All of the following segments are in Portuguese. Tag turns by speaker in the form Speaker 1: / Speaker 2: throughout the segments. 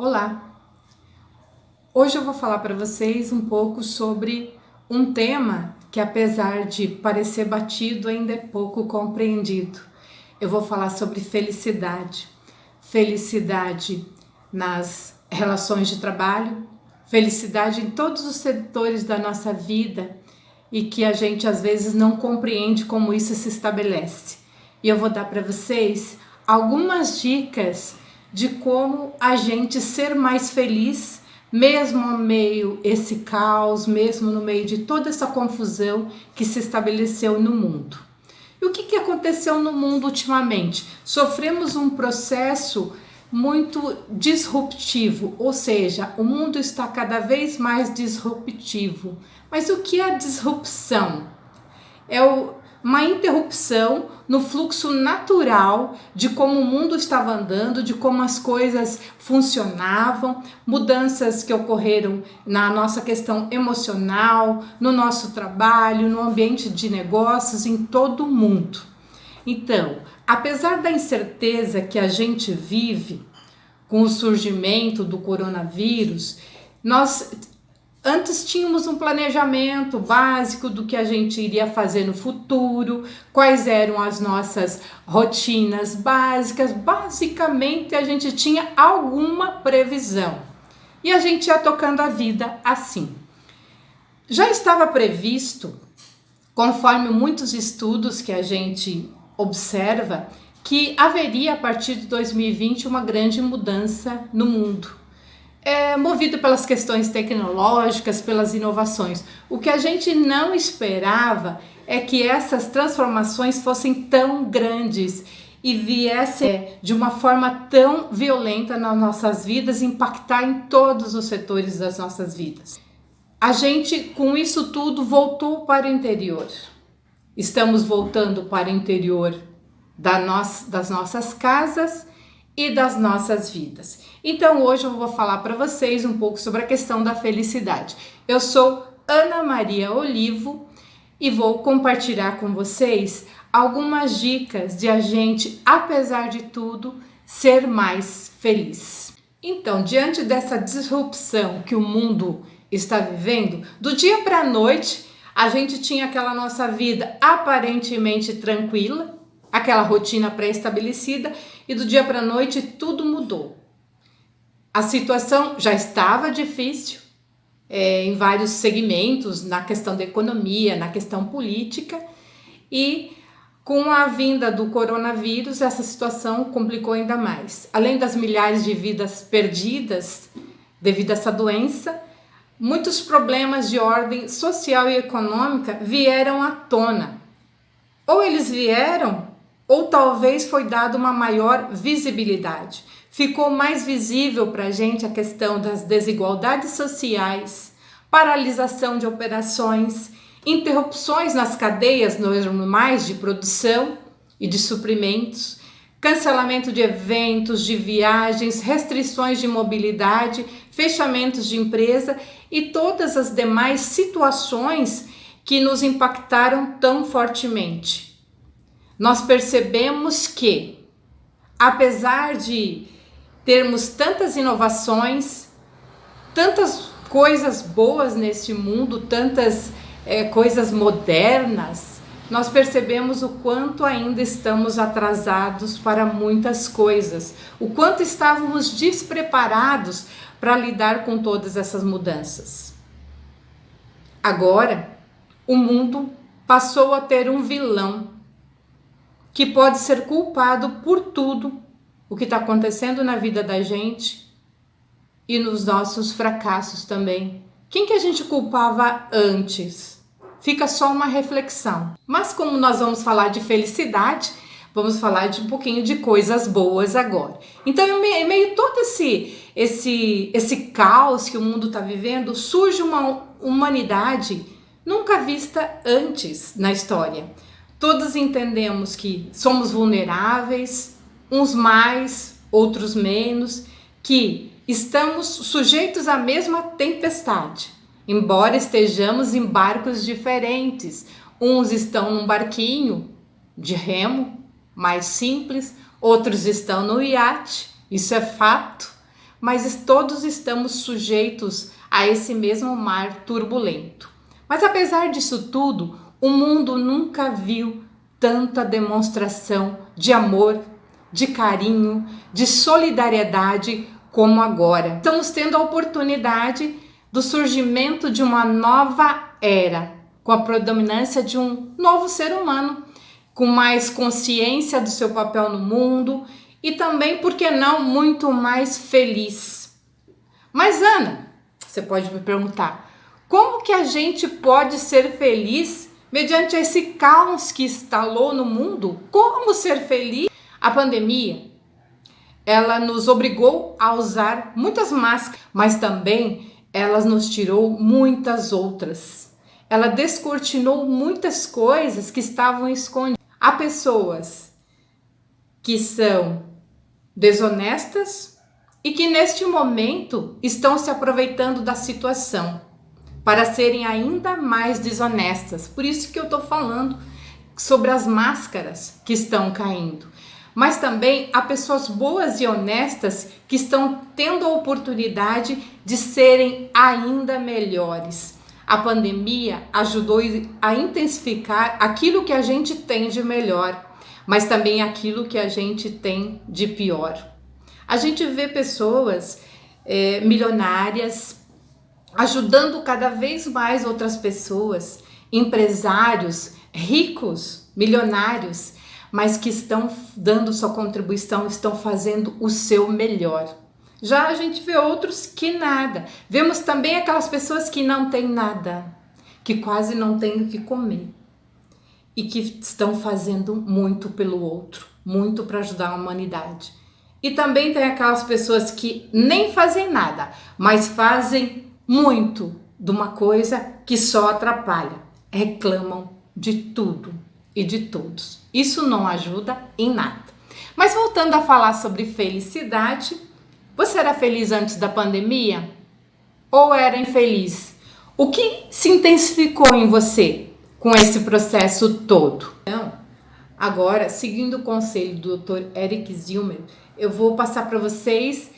Speaker 1: Olá! Hoje eu vou falar para vocês um pouco sobre um tema que, apesar de parecer batido, ainda é pouco compreendido. Eu vou falar sobre felicidade. Felicidade nas relações de trabalho, felicidade em todos os setores da nossa vida e que a gente às vezes não compreende como isso se estabelece. E eu vou dar para vocês algumas dicas de como a gente ser mais feliz, mesmo no meio esse caos, mesmo no meio de toda essa confusão que se estabeleceu no mundo. E o que aconteceu no mundo ultimamente? Sofremos um processo muito disruptivo, ou seja, o mundo está cada vez mais disruptivo. Mas o que é a disrupção? É uma interrupção no fluxo natural de como o mundo estava andando, de como as coisas funcionavam, mudanças que ocorreram na nossa questão emocional, no nosso trabalho, no ambiente de negócios, em todo o mundo. Então, apesar da incerteza que a gente vive com o surgimento do coronavírus, nós antes tínhamos um planejamento básico do que a gente iria fazer no futuro, quais eram as nossas rotinas básicas. Basicamente, a gente tinha alguma previsão e a gente ia tocando a vida assim. Já estava previsto, conforme muitos estudos que a gente observa, que haveria a partir de 2020 uma grande mudança no mundo. Movido pelas questões tecnológicas, pelas inovações. O que a gente não esperava é que essas transformações fossem tão grandes e viessem de uma forma tão violenta nas nossas vidas, impactar em todos os setores das nossas vidas. A gente, com isso tudo, voltou para o interior. Estamos voltando para o interior das nossas casas e das nossas vidas. Então hoje eu vou falar para vocês um pouco sobre a questão da felicidade. Eu sou Ana Maria Olivo e vou compartilhar com vocês algumas dicas de a gente, apesar de tudo, ser mais feliz. Então, diante dessa disrupção que o mundo está vivendo, do dia para a noite, a gente tinha aquela nossa vida aparentemente tranquila, aquela rotina pré-estabelecida, e do dia para a noite tudo mudou. A situação já estava difícil em vários segmentos, na questão da economia, na questão política, e com a vinda do coronavírus essa situação complicou ainda mais. Além das milhares de vidas perdidas devido a essa doença, muitos problemas de ordem social e econômica vieram à tona. Ou eles vieram, ou talvez foi dada uma maior visibilidade. Ficou mais visível para a gente a questão das desigualdades sociais, paralisação de operações, interrupções nas cadeias normais de produção e de suprimentos, cancelamento de eventos, de viagens, restrições de mobilidade, fechamentos de empresa e todas as demais situações que nos impactaram tão fortemente. Nós percebemos que, apesar de termos tantas inovações, tantas coisas boas neste mundo, tantas coisas modernas, nós percebemos o quanto ainda estamos atrasados para muitas coisas, o quanto estávamos despreparados para lidar com todas essas mudanças. Agora, o mundo passou a ter um vilão que pode ser culpado por tudo o que está acontecendo na vida da gente e nos nossos fracassos também. Quem que a gente culpava antes? Fica só uma reflexão. Mas como nós vamos falar de felicidade, vamos falar de um pouquinho de coisas boas agora. Então, em meio a todo esse caos que o mundo está vivendo, surge uma humanidade nunca vista antes na história. Todos entendemos que somos vulneráveis, uns mais, outros menos, que estamos sujeitos à mesma tempestade, embora estejamos em barcos diferentes. Uns estão num barquinho de remo, mais simples, outros estão no iate, isso é fato, mas todos estamos sujeitos a esse mesmo mar turbulento. Mas apesar disso tudo, o mundo nunca viu tanta demonstração de amor, de carinho, de solidariedade como agora. Estamos tendo a oportunidade do surgimento de uma nova era, com a predominância de um novo ser humano, com mais consciência do seu papel no mundo e também, por que não, muito mais feliz. Mas Ana, você pode me perguntar, como que a gente pode ser feliz mediante esse caos que instalou no mundo? Como ser feliz? A pandemia, ela nos obrigou a usar muitas máscaras, mas também ela nos tirou muitas outras. Ela descortinou muitas coisas que estavam escondidas. Há pessoas que são desonestas e que neste momento estão se aproveitando da situação para serem ainda mais desonestas. Por isso que eu estou falando sobre as máscaras que estão caindo. Mas também há pessoas boas e honestas que estão tendo a oportunidade de serem ainda melhores. A pandemia ajudou a intensificar aquilo que a gente tem de melhor, mas também aquilo que a gente tem de pior. A gente vê pessoas milionárias ajudando cada vez mais outras pessoas, empresários ricos, milionários, mas que estão dando sua contribuição, estão fazendo o seu melhor. Já a gente vê outros que nada. Vemos também aquelas pessoas que não têm nada, que quase não têm o que comer e que estão fazendo muito pelo outro, muito para ajudar a humanidade. E também tem aquelas pessoas que nem fazem nada, mas fazem muito de uma coisa que só atrapalha, reclamam de tudo e de todos. Isso não ajuda em nada. Mas voltando a falar sobre felicidade, você era feliz antes da pandemia? Ou era infeliz? O que se intensificou em você com esse processo todo? Então, agora, seguindo o conselho do Dr. Eric Zilmer, eu vou passar para vocês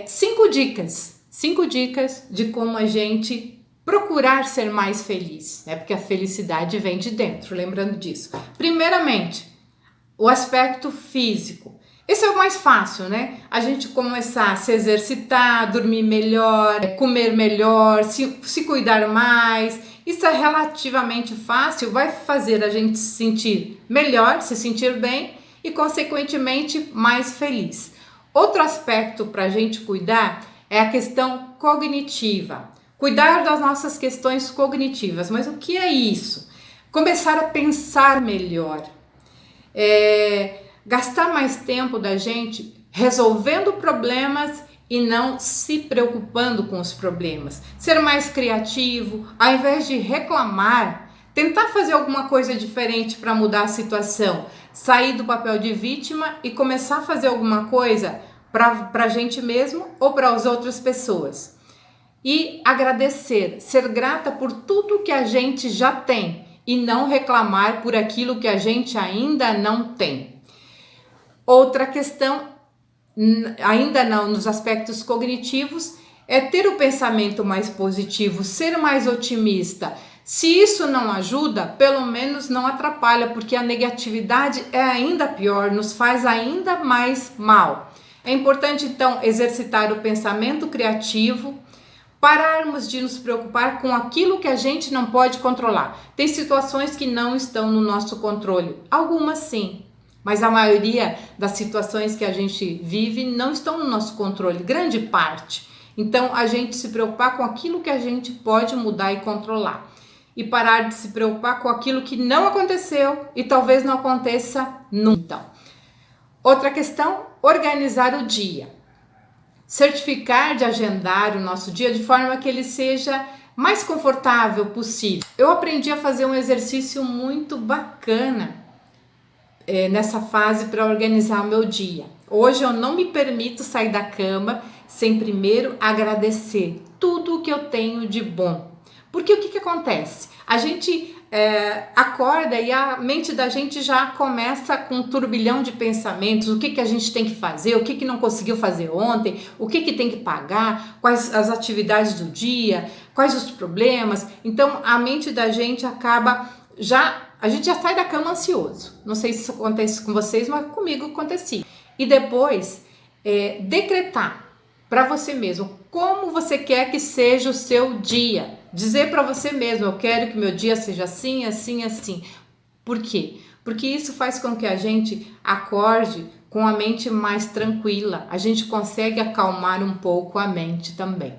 Speaker 1: 5 dicas. 5 dicas de como a gente procurar ser mais feliz, né? Porque a felicidade vem de dentro, lembrando disso. Primeiramente, o aspecto físico. Esse é o mais fácil, né? A gente começar a se exercitar, dormir melhor, comer melhor, se cuidar mais. Isso é relativamente fácil, vai fazer a gente se sentir melhor, se sentir bem e, consequentemente, mais feliz. Outro aspecto para a gente cuidar é a questão cognitiva. Cuidar das nossas questões cognitivas. Mas o que é isso? Começar a pensar melhor. Gastar mais tempo da gente resolvendo problemas e não se preocupando com os problemas. Ser mais criativo, ao invés de reclamar, tentar fazer alguma coisa diferente para mudar a situação. Sair do papel de vítima e começar a fazer alguma coisa para a gente mesmo ou para as outras pessoas. E agradecer, ser grata por tudo que a gente já tem e não reclamar por aquilo que a gente ainda não tem. Outra questão, ainda não nos aspectos cognitivos, é ter o pensamento mais positivo, ser mais otimista. Se isso não ajuda, pelo menos não atrapalha, porque a negatividade é ainda pior, nos faz ainda mais mal. É importante, então, exercitar o pensamento criativo, pararmos de nos preocupar com aquilo que a gente não pode controlar. Tem situações que não estão no nosso controle, algumas sim, mas a maioria das situações que a gente vive não estão no nosso controle, grande parte. Então, a gente se preocupar com aquilo que a gente pode mudar e controlar. E parar de se preocupar com aquilo que não aconteceu e talvez não aconteça nunca. Então, outra questão, organizar o dia. Certificar de agendar o nosso dia de forma que ele seja mais confortável possível. Eu aprendi a fazer um exercício muito bacana nessa fase para organizar o meu dia. Hoje eu não me permito sair da cama sem primeiro agradecer tudo o que eu tenho de bom. Porque o que acontece? A gente acorda e a mente da gente já começa com um turbilhão de pensamentos, o que a gente tem que fazer, o que não conseguiu fazer ontem, o que tem que pagar, quais as atividades do dia, quais os problemas. Então a mente da gente acaba a gente já sai da cama ansioso. Não sei se isso acontece com vocês, mas comigo acontecia. E depois decretar para você mesmo como você quer que seja o seu dia. Dizer para você mesmo, eu quero que meu dia seja assim, assim, assim. Por quê? Porque isso faz com que a gente acorde com a mente mais tranquila. A gente consegue acalmar um pouco a mente também.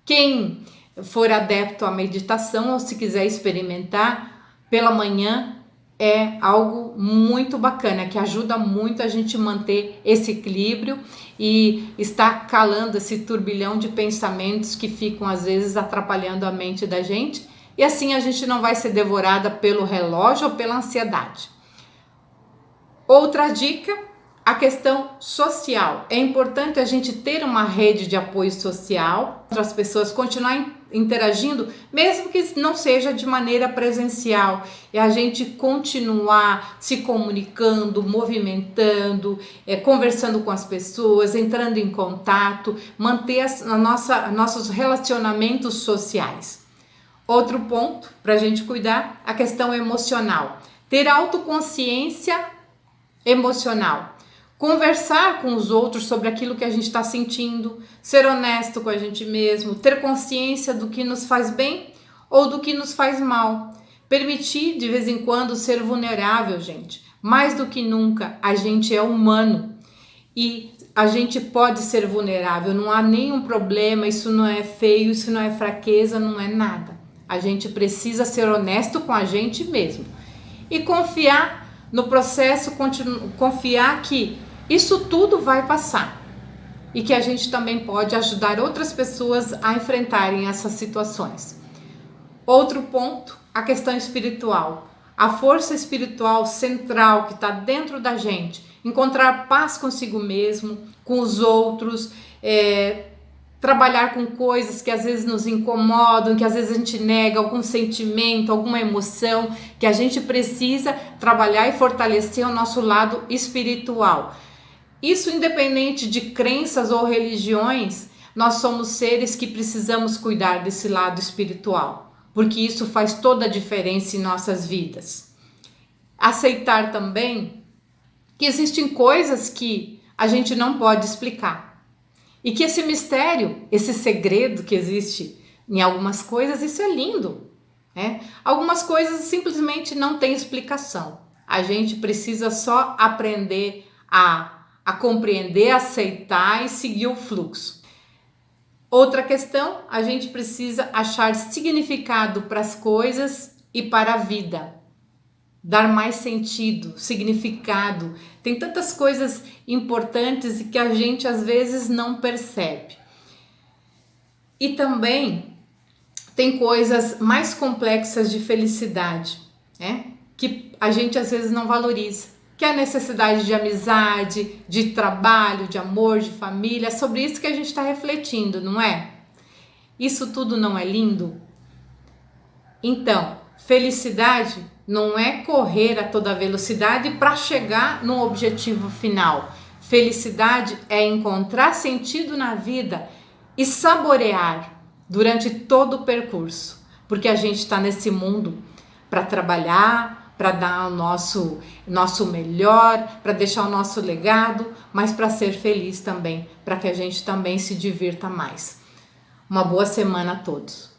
Speaker 1: Quem for adepto à meditação ou se quiser experimentar pela manhã, é algo muito bacana, que ajuda muito a gente manter esse equilíbrio e está calando esse turbilhão de pensamentos que ficam às vezes atrapalhando a mente da gente, e assim a gente não vai ser devorada pelo relógio ou pela ansiedade. Outra dica, a questão social. É importante a gente ter uma rede de apoio social para as pessoas continuarem interagindo, mesmo que não seja de maneira presencial, e a gente continuar se comunicando, movimentando, conversando com as pessoas, entrando em contato, manter nossos relacionamentos sociais. Outro ponto para a gente cuidar, a questão emocional. Ter autoconsciência emocional. Conversar com os outros sobre aquilo que a gente está sentindo, ser honesto com a gente mesmo, ter consciência do que nos faz bem ou do que nos faz mal. Permitir de vez em quando ser vulnerável, gente. Mais do que nunca, a gente é humano e a gente pode ser vulnerável, não há nenhum problema, isso não é feio, isso não é fraqueza, não é nada. A gente precisa ser honesto com a gente mesmo e confiar no processo, confiar que isso tudo vai passar e que a gente também pode ajudar outras pessoas a enfrentarem essas situações. Outro ponto, a questão espiritual. A força espiritual central que está dentro da gente. Encontrar paz consigo mesmo, com os outros, trabalhar com coisas que às vezes nos incomodam, que às vezes a gente nega, algum sentimento, alguma emoção, que a gente precisa trabalhar e fortalecer o nosso lado espiritual. Isso independente de crenças ou religiões, nós somos seres que precisamos cuidar desse lado espiritual, porque isso faz toda a diferença em nossas vidas. Aceitar também que existem coisas que a gente não pode explicar e que esse mistério, esse segredo que existe em algumas coisas, isso é lindo, né? Algumas coisas simplesmente não têm explicação. A gente precisa só aprender a compreender, aceitar e seguir o fluxo. Outra questão, a gente precisa achar significado para as coisas e para a vida. Dar mais sentido, significado. Tem tantas coisas importantes e que a gente às vezes não percebe. E também tem coisas mais complexas de felicidade, né? Que a gente às vezes não valoriza. Que é a necessidade de amizade, de trabalho, de amor, de família. É sobre isso que a gente está refletindo, não é? Isso tudo não é lindo? Então, felicidade não é correr a toda velocidade para chegar no objetivo final. Felicidade é encontrar sentido na vida e saborear durante todo o percurso. Porque a gente está nesse mundo para trabalhar, para dar o nosso melhor, para deixar o nosso legado, mas para ser feliz também, para que a gente também se divirta mais. Uma boa semana a todos.